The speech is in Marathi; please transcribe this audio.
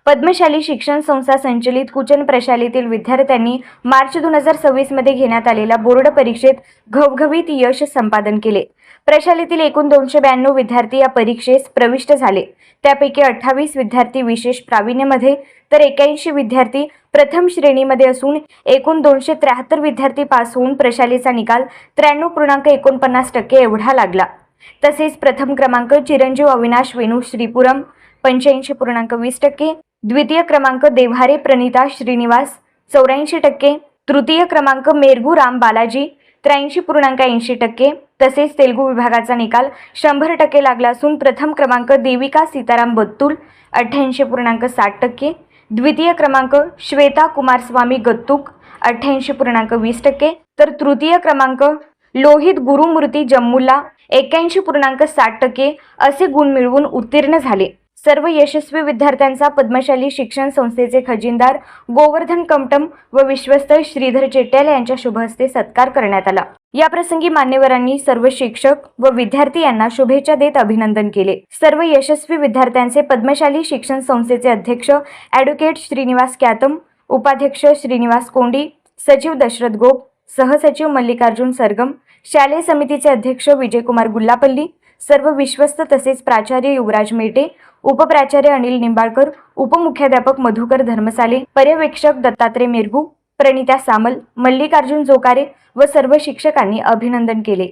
पद्मशाली शिक्षण संस्था संचलित कुचन प्रशालेतील विद्यार्थ्यांनी मार्च 2026 मध्ये घेण्यात आलेल्या बोर्ड परीक्षेत घवघवीत यश संपादन केले। प्रशालेतील एकूण 292 विद्यार्थी या परीक्षेस प्रविष्ट झाले। त्यापैकी 28 विद्यार्थी विशेष प्रावीण्यमध्ये तर 81 विद्यार्थी प्रथम श्रेणीमध्ये असून एकूण 273 विद्यार्थी पास होऊन प्रशालेचा निकाल 93.49% एवढा लागला। तसेच प्रथम क्रमांक चिरंजीव अविनाश वेणू श्रीपुरम 85.20%, द्वितीय क्रमांक देव्हारे प्रणिता श्रीनिवास 84%, तृतीय क्रमांक मेरगू राम बालाजी 83.80%, तसेच तेलुगू विभागाचा निकाल 100% लागला असून प्रथम क्रमांक देविका सीताराम बत्तूल 88.60%, द्वितीय क्रमांक श्वेता कुमारस्वामी गत्तुक 88.20%, तर तृतीय क्रमांक लोहित गुरुमूर्ती जम्मुला 81.60% असे गुण मिळवून उत्तीर्ण झाले। सर्व यशस्वी विद्यार्थ्यांचा पद्मशाली शिक्षण संस्थेचे खजिनदार गोवर्धन कमटम व विश्वस्त श्रीधर चेट्याल यांच्या शुभ हस्ते सत्कार करण्यात आला। या प्रसंगी मान्यवरांनी सर्व शिक्षक व विद्यार्थी यांना शुभेच्छा देत अभिनंदन केले। सर्व यशस्वी विद्यार्थ्यांचे पद्मशाली शिक्षण संस्थेचे अध्यक्ष ॲडव्होकेट श्रीनिवास क्यातम, उपाध्यक्ष श्रीनिवास कोंडी, सचिव दशरथ गोप, सहसचिव मल्लिकार्जुन सरगम, शालेय समितीचे अध्यक्ष विजयकुमार गुल्लापल्ली, सर्व विश्वस्त तसेच प्राचार्य युवराज मेटे, उपप्राचार्य अनिल निंबाळकर, उपमुख्याध्यापक मधुकर धर्मसाले, पर्यवेक्षक दत्तात्रय मिरगू, प्रणिता सामल, मल्लिकार्जुन जोकारे व सर्व शिक्षकांनी अभिनंदन केले।